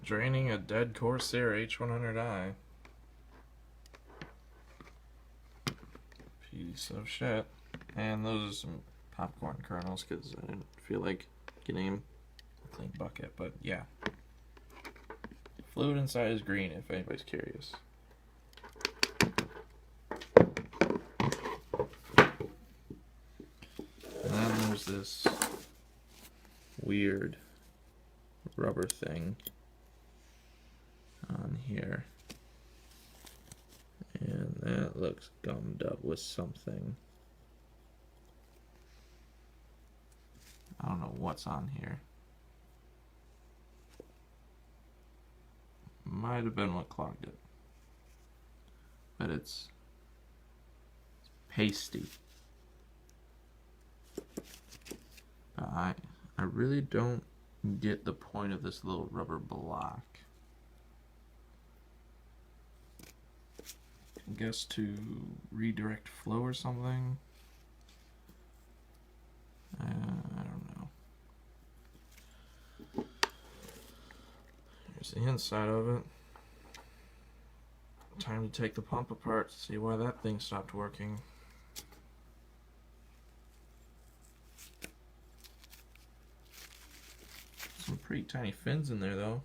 Draining a dead Corsair H100i. Piece of shit. And those are some popcorn kernels because I didn't feel like getting a clean bucket. But yeah. Fluid inside is green if anybody's curious. And then there's this weird rubber thing on here. And that looks gummed up with something. I don't know what's on here. Might have been what clogged it. But it's pasty. I really don't get the point of this little rubber block. I guess to redirect flow or something. I don't know. Here's the inside of it. Time to take the pump apart to see why that thing stopped working. Some pretty tiny fins in there though.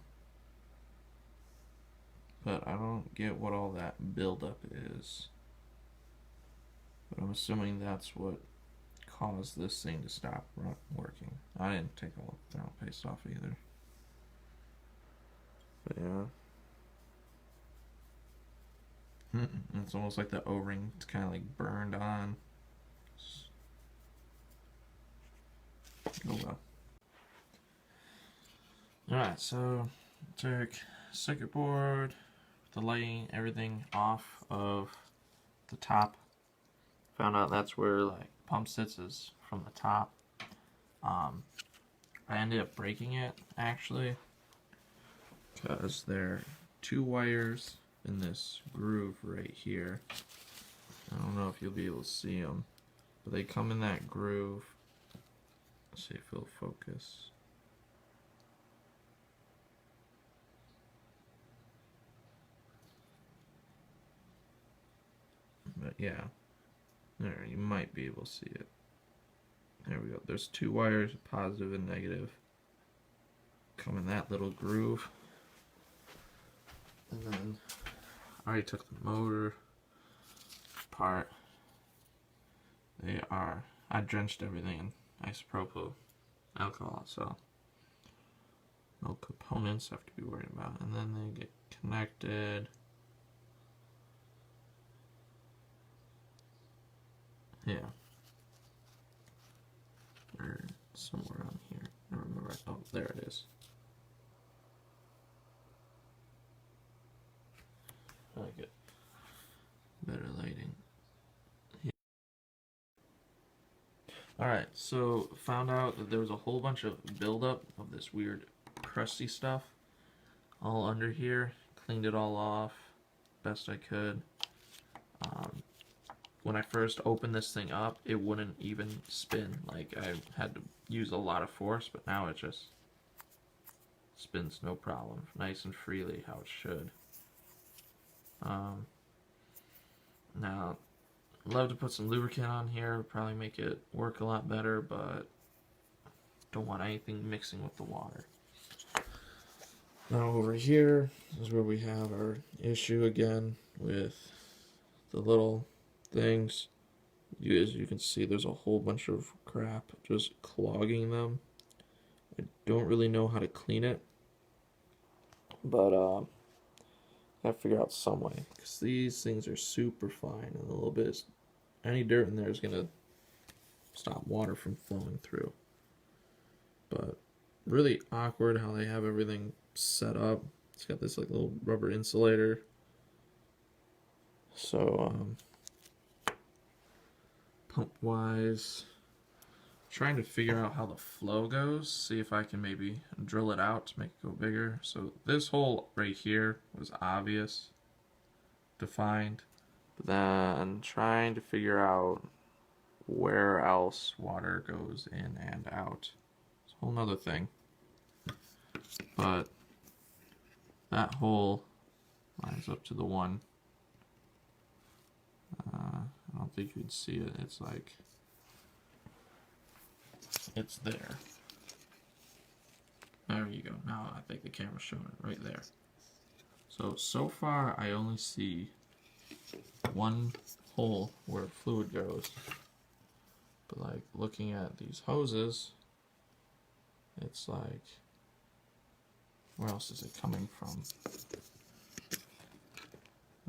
But I don't get what all that buildup is. But I'm assuming that's what caused this thing to stop working. I didn't take all the thermal paste off either. But yeah. It's almost like the O-ring is kind of like burned on. Oh well. Alright, so took circuit board, the lighting, everything off of the top. Found out that's where like pump sits is from the top. I ended up breaking it actually because there are two wires in this groove right here. I don't know if you'll be able to see them, but they come in that groove. Let's see if it'll focus. But yeah, there, you might be able to see it. There we go. There's two wires, positive and negative, come in that little groove. And then I already took the motor apart. I drenched everything in isopropyl alcohol, so no components have to be worried about. And then they get connected. Yeah. Or somewhere on here. I don't remember. Oh, there it is. I like it. Better lighting. Yeah. Alright, so found out that there was a whole bunch of buildup of this weird crusty stuff all under here. Cleaned it all off best I could. When I first opened this thing up, it wouldn't even spin. Like, I had to use a lot of force, but now it just spins no problem. Nice and freely, how it should. Now, I'd love to put some lubricant on here, probably make it work a lot better, but don't want anything mixing with the water. Now over here is where we have our issue again with the little things. As you can see, there's a whole bunch of crap just clogging them. I don't really know how to clean it, but I gotta figure out some way, because these things are super fine, and a little bit, any dirt in there is gonna stop water from flowing through. But really awkward how they have everything set up. It's got this like little rubber insulator. So pump wise, trying to figure out how the flow goes, see if I can maybe drill it out to make it go bigger. So this hole right here was obvious, defined, but then trying to figure out where else water goes in and out. It's a whole nother thing. But that hole lines up to the one. I don't think you'd see it. It's like, it's there. There you go. Now I think the camera's showing it right there. So far I only see one hole where fluid goes. But like looking at these hoses, it's like, where else is it coming from?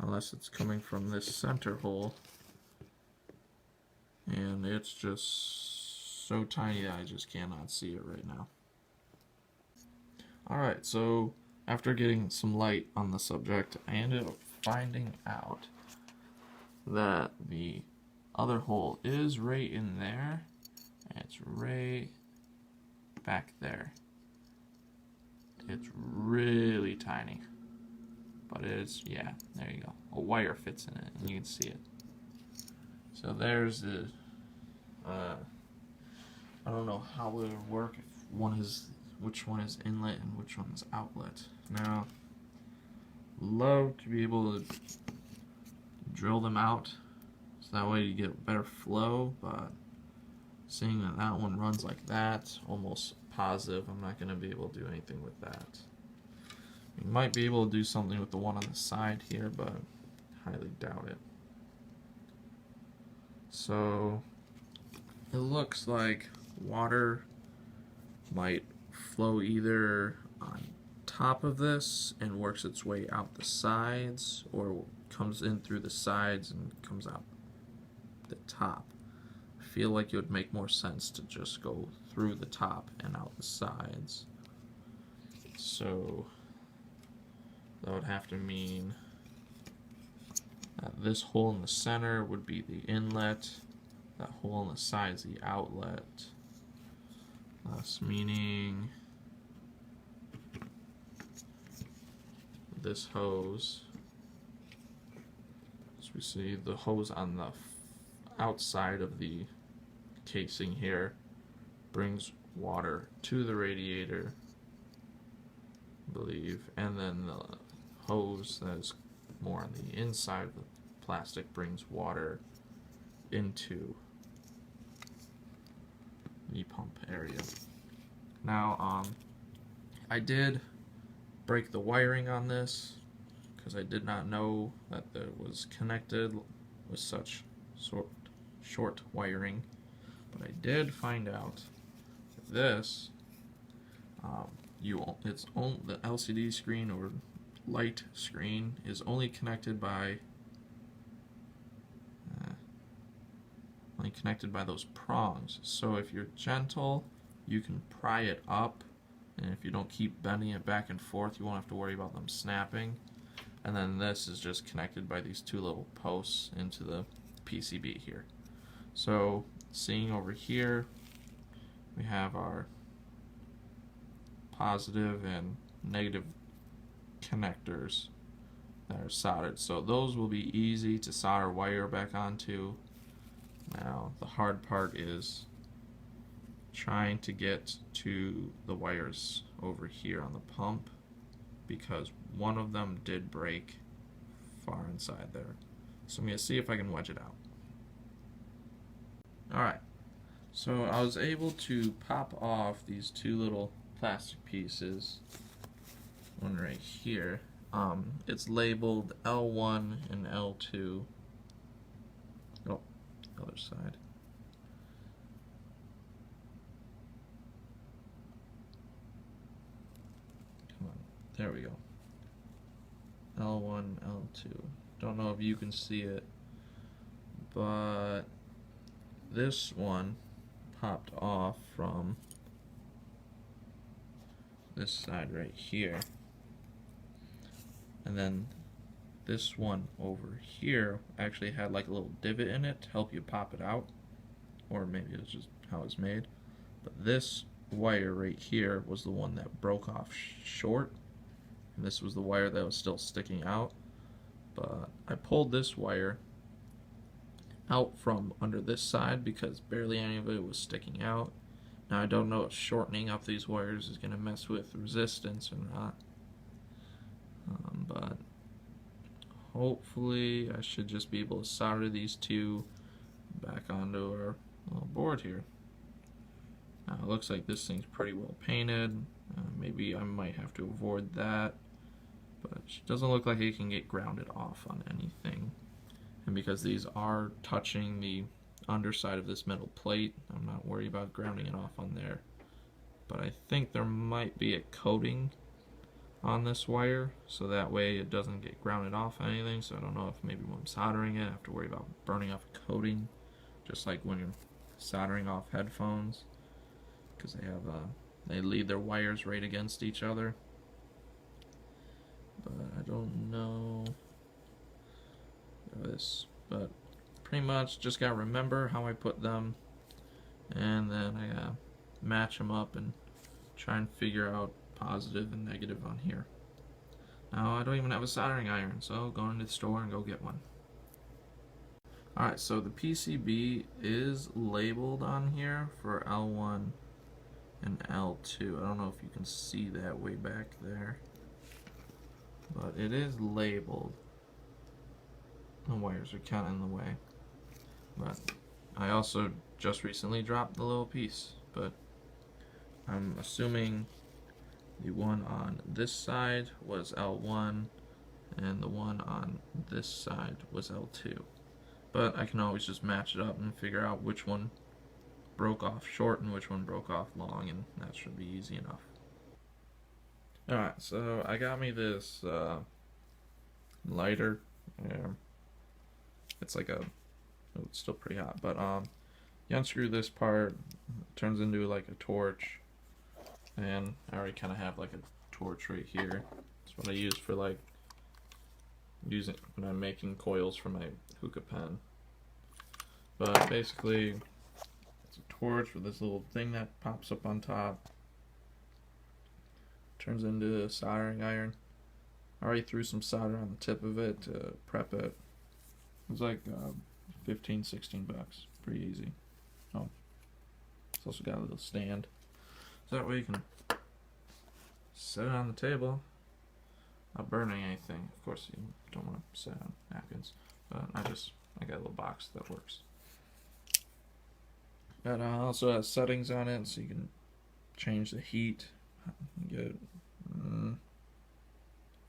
Unless it's coming from this center hole. And it's just so tiny that I just cannot see it right now. Alright, so after getting some light on the subject, I ended up finding out that the other hole is right in there, and it's right back there. It's really tiny, but it's, yeah, there you go. A wire fits in it, and you can see it. So there's the, I don't know how it would work if one is, which one is inlet and which one is outlet. Now, love to be able to drill them out so that way you get better flow, but seeing that that one runs like that, almost positive I'm not going to be able to do anything with that. You might be able to do something with the one on the side here, but highly doubt it. So it looks like water might flow either on top of this and works its way out the sides, or comes in through the sides and comes out the top. I feel like it would make more sense to just go through the top and out the sides. So that would have to mean that this hole in the center would be the inlet, that hole on the side is the outlet. Thus meaning this hose, as we see, the hose on the outside of the casing here brings water to the radiator, I believe, and then the hose that is more on the inside of the plastic brings water into the pump area. Now, I did break the wiring on this because I did not know that it was connected with such short wiring, but I did find out that this, the LCD screen or light screen is only connected by those prongs. So if you're gentle, you can pry it up, and if you don't keep bending it back and forth, you won't have to worry about them snapping. And then this is just connected by these two little posts into the PCB here. So seeing over here, we have our positive and negative connectors that are soldered. So those will be easy to solder wire back onto. Now the hard part is trying to get to the wires over here on the pump, because one of them did break far inside there. So I'm going to see if I can wedge it out. Alright, so I was able to pop off these two little plastic pieces. One right here. It's labeled L1 and L2. Oh, other side. Come on, there we go. L1, L2. Don't know if you can see it, but this one popped off from this side right here, and then this one over here actually had like a little divot in it to help you pop it out, or maybe it's just how it's made. But this wire right here was the one that broke off short, and this was the wire that was still sticking out. But I pulled this wire out from under this side because barely any of it was sticking out. Now I don't know if shortening up these wires is going to mess with resistance or not. but hopefully I should just be able to solder these two back onto our little board here. Now it looks like this thing's pretty well painted. Maybe I might have to avoid that, but it doesn't look like it can get grounded off on anything. And because these are touching the underside of this metal plate, I'm not worried about grounding it off on there. But I think there might be a coating on this wire, so that way it doesn't get grounded off on anything. So I don't know if maybe when I'm soldering it I have to worry about burning off a coating, just like when you're soldering off headphones, because they lead their wires right against each other. But I don't know this, but pretty much just gotta remember how I put them, and then I gotta match them up and try and figure out positive and negative on here. Now I don't even have a soldering iron, so go into the store and go get one. Alright, so the PCB is labeled on here for L1 and L2. I don't know if you can see that way back there, but it is labeled. The wires are kind of in the way, but I also just recently dropped the little piece, but I'm assuming the one on this side was L1 and the one on this side was L2. But I can always just match it up and figure out which one broke off short and which one broke off long, and that should be easy enough. Alright, so I got me this lighter. It's like a, oh, it's still pretty hot, but you unscrew this part, it turns into like a torch, and I already kind of have like a torch right here. That's what I use for like using when I'm making coils for my hookah pen. But basically it's a torch with this little thing that pops up on top, turns into a soldering iron. I already threw some solder on the tip of it to prep it. It was like 15, 16 bucks. Pretty easy. Oh, it's also got a little stand, so that way you can set it on the table without burning anything. Of course, you don't want to set it on napkins, but I got a little box that works. But also has settings on it, so you can change the heat. Get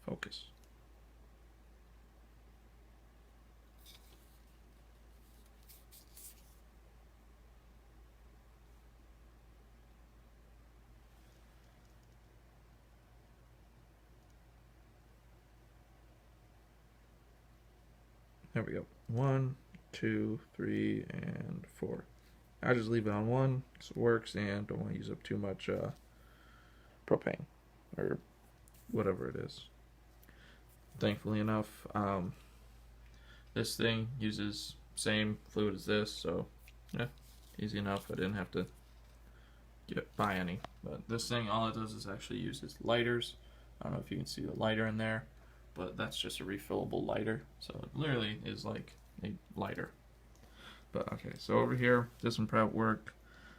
focus. There we go. 1, 2, 3, and 4. I just leave it on 1 so it works, and don't want to use up too much propane or whatever it is. Thankfully enough, this thing uses same fluid as this, so yeah, easy enough. I didn't have to buy any. But this thing, all it does is actually uses lighters. I don't know if you can see the lighter in there, but that's just a refillable lighter, so it literally is like a lighter. But okay, so over here, this one prep worked.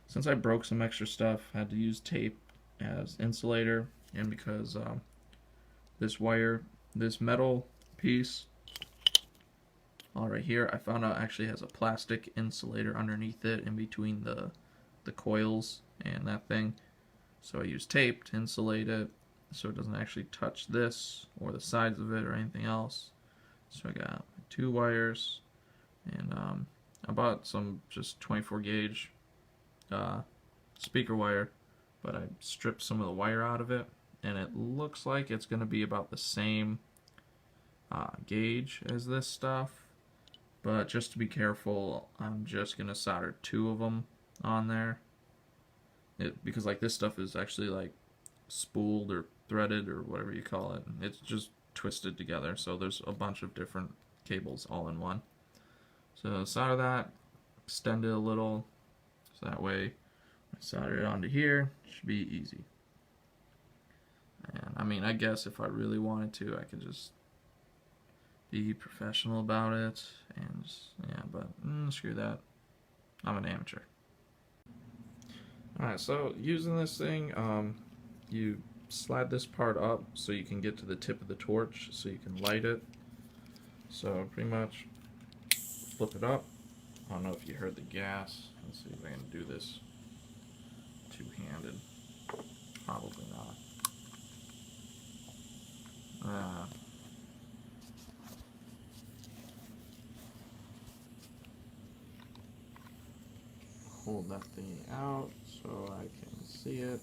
Since I broke some extra stuff, I had to use tape as insulator, and because this wire, this metal piece, all right here, I found out actually has a plastic insulator underneath it in between the coils and that thing. So I used tape to insulate it so it doesn't actually touch this or the sides of it or anything else. So I got 2 wires, and I bought some just 24 gauge speaker wire, but I stripped some of the wire out of it, and it looks like it's going to be about the same gauge as this stuff. But just to be careful, I'm just going to solder 2 of them on there. Because like this stuff is actually like spooled or threaded or whatever you call it. It's just twisted together, so there's a bunch of different cables all in one. So solder that, extend it a little, so that way I solder it onto here, it should be easy. And I mean, I guess if I really wanted to, I could just be professional about it, and just, yeah, but screw that. I'm an amateur. Alright, so using this thing, you slide this part up so you can get to the tip of the torch so you can light it. So pretty much flip it up. I don't know if you heard the gas. Let's see if I can do this two-handed. Probably not. Hold that thing out so I can see it.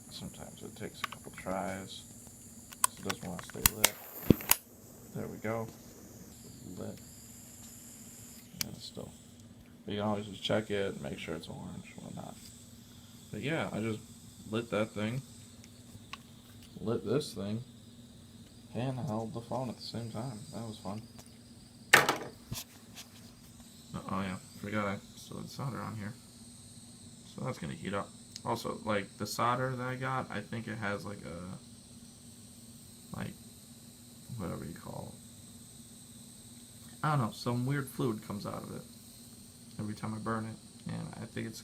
Sometimes it takes a couple tries because it doesn't want to stay lit. There we go. Lit. And it's still. But you can always just check it, make sure it's orange or not. But yeah, I just lit that thing, lit this thing, and held the phone at the same time. That was fun. Oh yeah, forgot I still had solder on here. So that's gonna heat up. Also, like the solder that I got, I think it has like whatever you call it. I don't know, some weird fluid comes out of it every time I burn it, and I think it's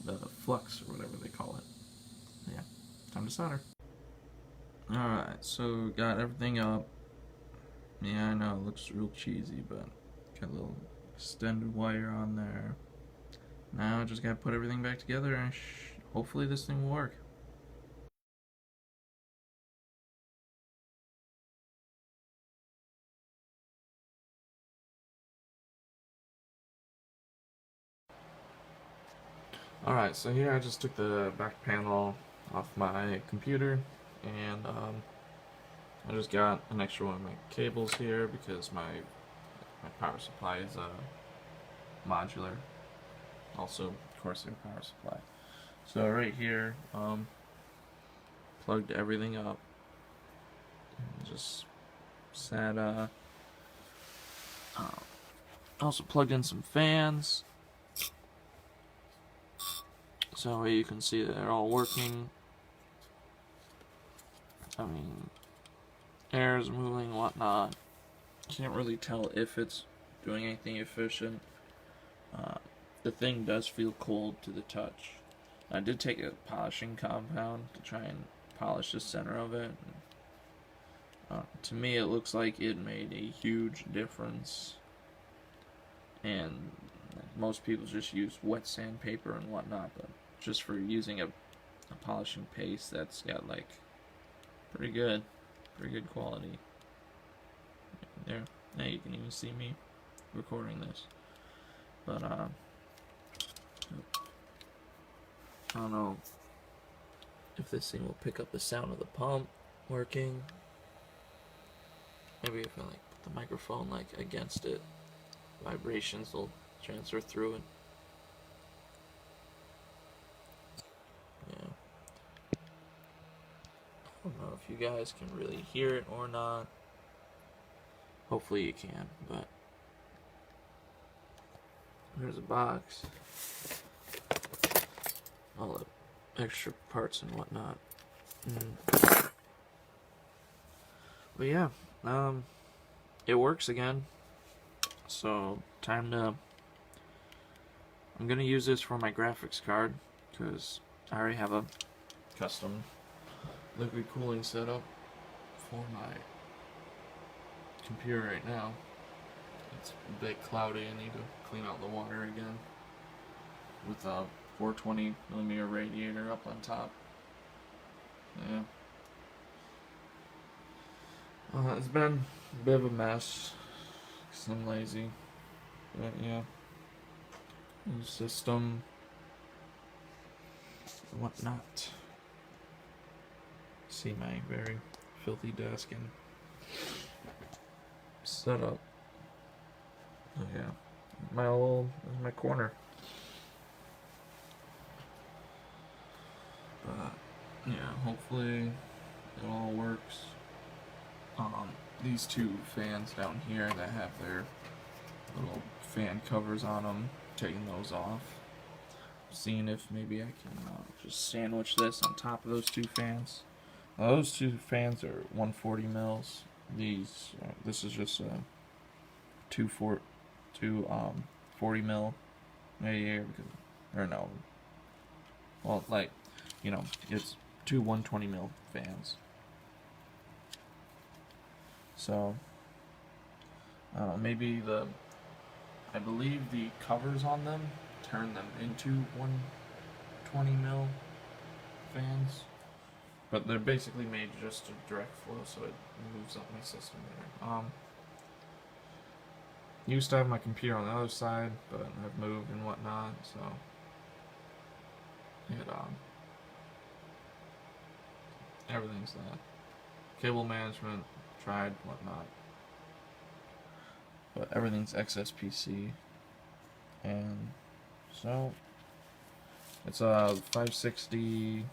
the flux or whatever they call it. Yeah, time to solder. Alright, so got everything up. Yeah, I know it looks real cheesy, but got a little extended wire on there. Now I just gotta put everything back together and hopefully this thing will work. Alright, so here I just took the back panel off my computer, and I just got an extra one of my cables here because my power supply is modular, also Corsair power supply. So right here, plugged everything up, just SATA. Also plugged in some fans, so you can see that they're all working. I mean, air is moving and whatnot. Can't really tell if it's doing anything efficient. The thing does feel cold to the touch. I did take a polishing compound to try and polish the center of it. To me, it looks like it made a huge difference. And most people just use wet sandpaper and whatnot, but just for using a polishing paste that's got like pretty good quality. There, now you can even see me recording this. But I don't know if this thing will pick up the sound of the pump working. Maybe if I like put the microphone like against it, vibrations will transfer through it. Yeah. I don't know if you guys can really hear it or not. Hopefully you can, but there's a box. All the extra parts and whatnot. But yeah, it works again. So time to. I'm gonna use this for my graphics card because I already have a custom liquid cooling setup for my computer right now. It's a bit cloudy. I need to clean out the water again with a 420mm radiator up on top. Yeah. It's been a bit of a mess because I'm lazy. But yeah. New system. Whatnot. See my very filthy desk and setup. Oh yeah. My corner. But yeah, hopefully it all works. These two fans down here that have their little fan covers on them, taking those off. Seeing if maybe I can just sandwich this on top of those two fans. Those two fans are 140 mils. This is just a 40 mil radiator, or no, well, like, you know, it's two 120 mil fans. So I don't know, maybe I believe the covers on them turn them into 120 mil fans, but they're basically made just to direct flow, so it moves up my system there. Used to have my computer on the other side, but I've moved and whatnot, so everything's that. Cable management, tried, whatnot. But everything's XSPC. And so it's a 560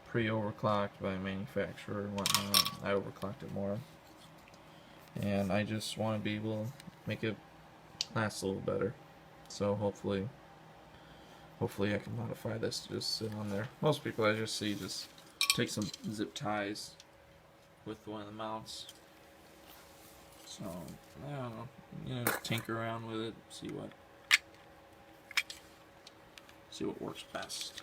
pre-overclocked by manufacturer and whatnot. I overclocked it more. And I just want to be able to make it last a little better. So hopefully I can modify this to just sit on there. Most people I just see just take some zip ties with one of the mounts. So I don't know, you know, tinker around with it, see what works best.